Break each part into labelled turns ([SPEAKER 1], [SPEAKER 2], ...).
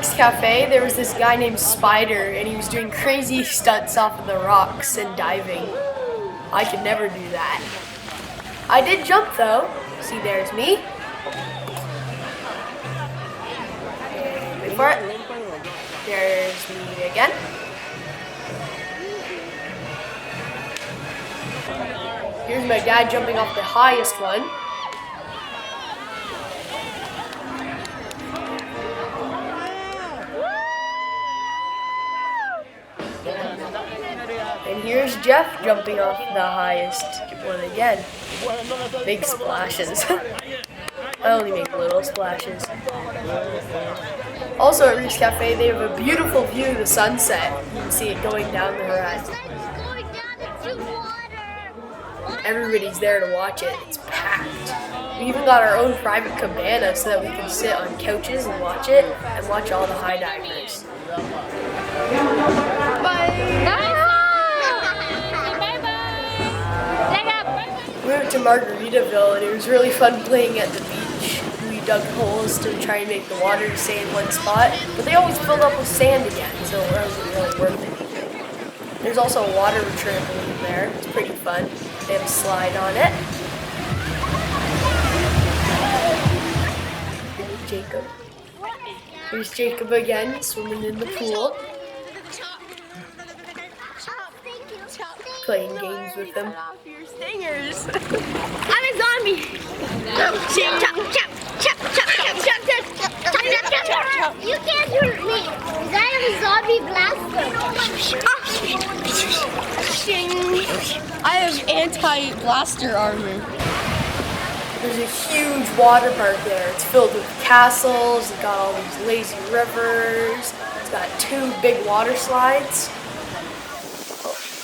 [SPEAKER 1] Rick's Cafe, there was this guy named Spider, and he was doing crazy stunts off of the rocks and diving. I could never do that. I did jump though. See, there's me. And wait for it. There's me again. Here's my dad jumping off the highest one. And here's Jeff jumping off the highest one again. Big splashes. I only make little splashes. Also at Rick's Cafe, they have a beautiful view of the sunset. You can see it going down the horizon. Everybody's there to watch it. It's packed. We even got our own private cabana so that we can sit on couches and watch it and watch all the high divers. We went to Margaritaville and it was really fun playing at the beach. We dug holes to try and make the water stay in one spot, but they always filled up with sand again, so it wasn't really worth it. There's also a water trampoline there. It's pretty fun. They have a slide on it. Here's Jacob. Here's Jacob again, swimming in the pool. Playing games with them.
[SPEAKER 2] Stingers. I'm a zombie.
[SPEAKER 3] You can't hurt me. I have a zombie blaster.
[SPEAKER 2] I have anti-blaster armor.
[SPEAKER 1] There's a huge water park there. It's filled with castles. It's got all these lazy rivers. It's got 2 big water slides.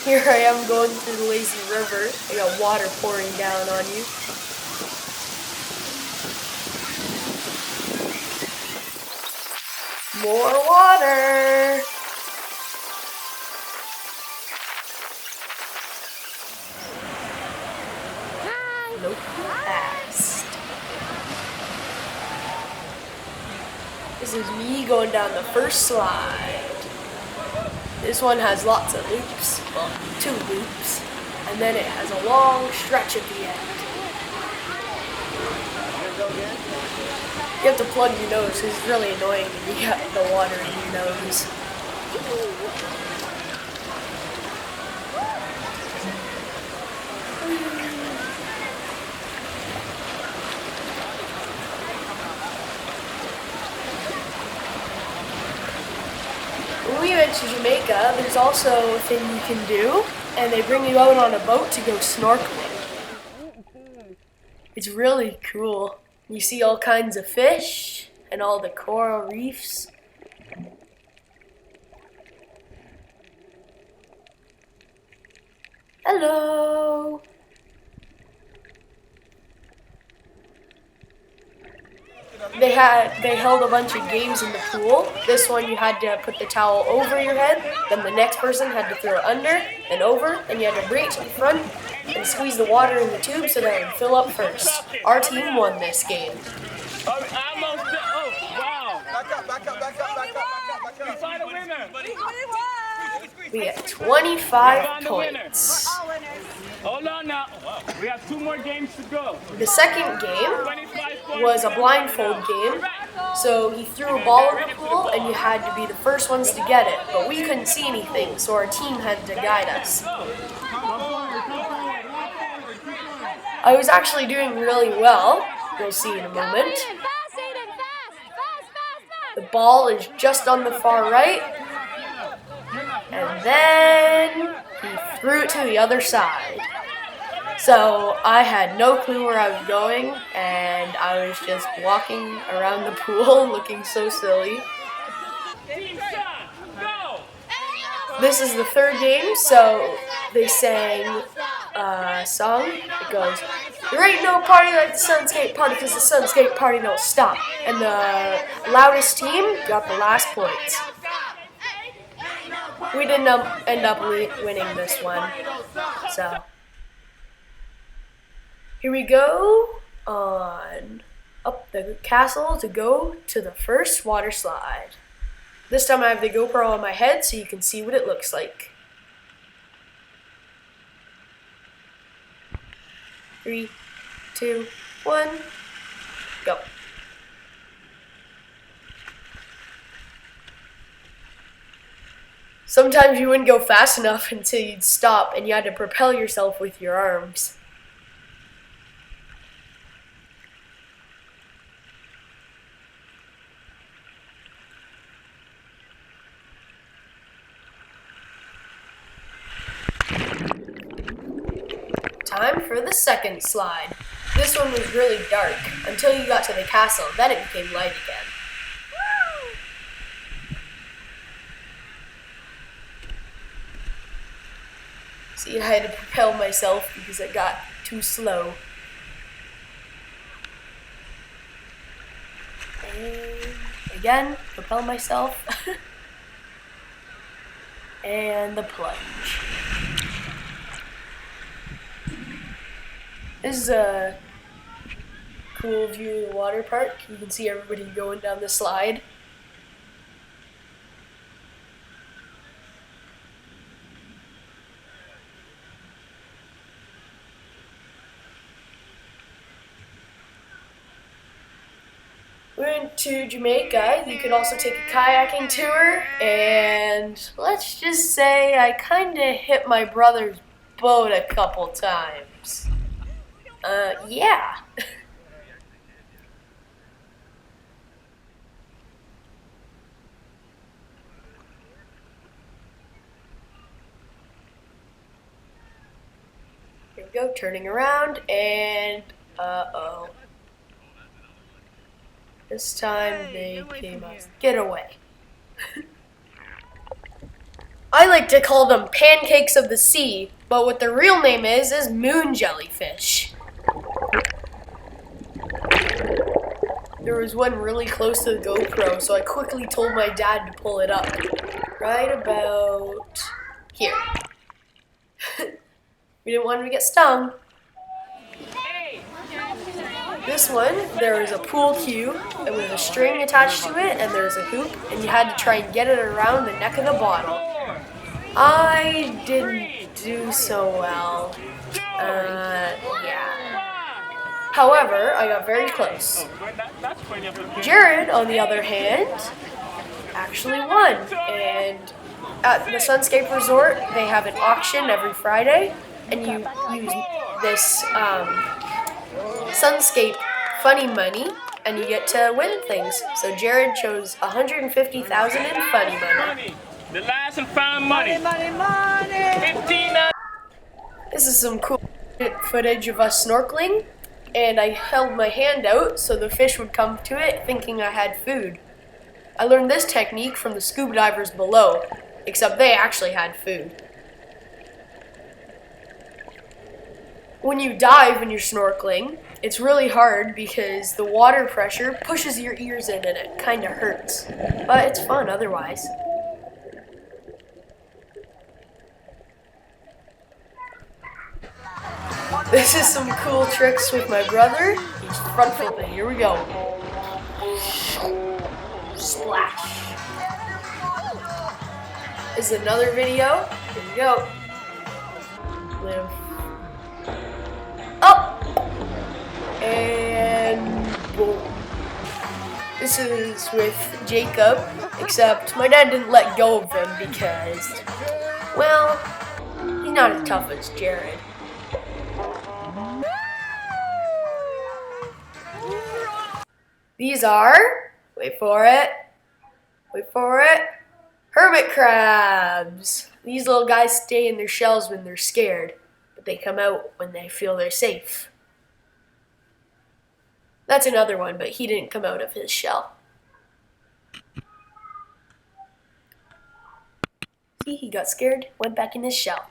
[SPEAKER 1] Here I am going through the lazy river. I got water pouring down on you. More water! Nope, fast. This is me going down the first slide. This one has lots of loops, well, 2 loops, and then it has a long stretch at the end. You have to plug your nose because it's really annoying when you got the water in your nose. When we went to Jamaica, there's also a thing you can do, and they bring you out on a boat to go snorkeling. It's really cool. You see all kinds of fish and all the coral reefs. Hello! They held a bunch of games in the pool. This one you had to put the towel over your head, then the next person had to throw it under, then over, and you had to bring it to the front and squeeze the water in the tube so that it would fill up first. Our team won this game.
[SPEAKER 4] Oh, wow. Back up. We find a winner.
[SPEAKER 1] We got 25 points.
[SPEAKER 4] Hold on now. We have 2 more games to go.
[SPEAKER 1] The second game was a blindfold game. So he threw a ball in the pool and you had to be the first ones to get it. But we couldn't see anything, so our team had to guide us. I was actually doing really well. You'll see in a moment. The ball is just on the far right. And then he threw it to the other side. So I had no clue where I was going, and I was just walking around the pool looking so silly. This is the third game, so they sang a song. It goes, "There ain't no party like the Sunscape party because the Sunscape party don't stop." And the loudest team got the last points. We didn't end up winning this one, so here we go on up the castle to go to the first water slide. This time I have the GoPro on my head so you can see what it looks like. 3, 2, 1, go. Sometimes you wouldn't go fast enough until you'd stop and you had to propel yourself with your arms. Time for the second slide. This one was really dark until you got to the castle, then it became light again. See, I had to propel myself because it got too slow. And again, propel myself. And the plunge. This is a cool view of the water park. You can see everybody going down the slide. We went to Jamaica. You could also take a kayaking tour, and let's just say I kinda hit my brother's boat a couple times. Yeah. Here we go, turning around, and uh-oh. This time they came out. Get away. I like to call them pancakes of the sea, but what the real name is moon jellyfish. There was one really close to the GoPro, so I quickly told my dad to pull it up. Right about here. We didn't want him to get stung. This one, there was a pool cue, and with a string attached to it, and there's a hoop, and you had to try and get it around the neck of the bottle. I didn't do so well. Yeah. However, I got very close. Jared, on the other hand, actually won. And at the Sunscape Resort, they have an auction every Friday, and you use this Sunscape funny money, and you get to win things. So Jared chose $150,000 in funny money.
[SPEAKER 4] The last and final money. Money. 15.
[SPEAKER 1] This is some cool footage of us snorkeling, and I held my hand out so the fish would come to it, thinking I had food. I learned this technique from the scuba divers below, except they actually had food. When you dive and you're snorkeling, it's really hard because the water pressure pushes your ears in and it kind of hurts. But it's fun otherwise. This is some cool tricks with my brother. He's front flipping. Here we go. Splash. This is another video. Here we go. Live. Up. And boom. This is with Jacob, except my dad didn't let go of him because, well, he's not as tough as Jared. These are, wait for it, hermit crabs. These little guys stay in their shells when they're scared, but they come out when they feel they're safe. That's another one, but he didn't come out of his shell. See, he got scared, went back in his shell.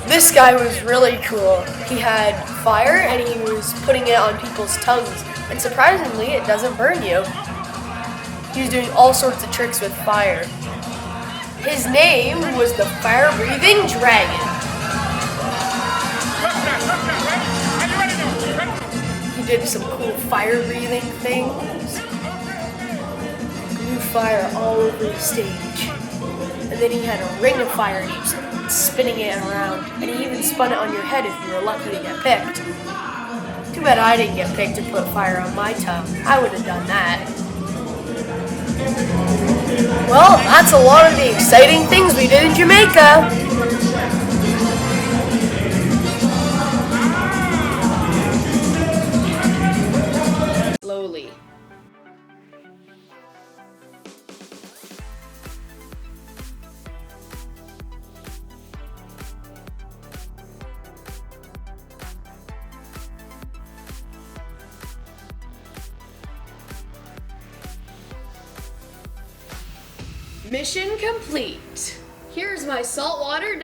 [SPEAKER 1] This guy was really cool. He had fire and he was putting it on people's tongues. And surprisingly, it doesn't burn you. He was doing all sorts of tricks with fire. His name was the Fire-Breathing Dragon. He did some cool fire-breathing things. Glue fire all over the stage. And then he had a ring of fire and he was spinning it around. And he even spun it on your head if you were lucky to get picked. Too bad I didn't get picked to put fire on my tongue. I would have done that. Well, that's a lot of the exciting things we did in Jamaica. Slowly.
[SPEAKER 2] Mission complete. Here's my saltwater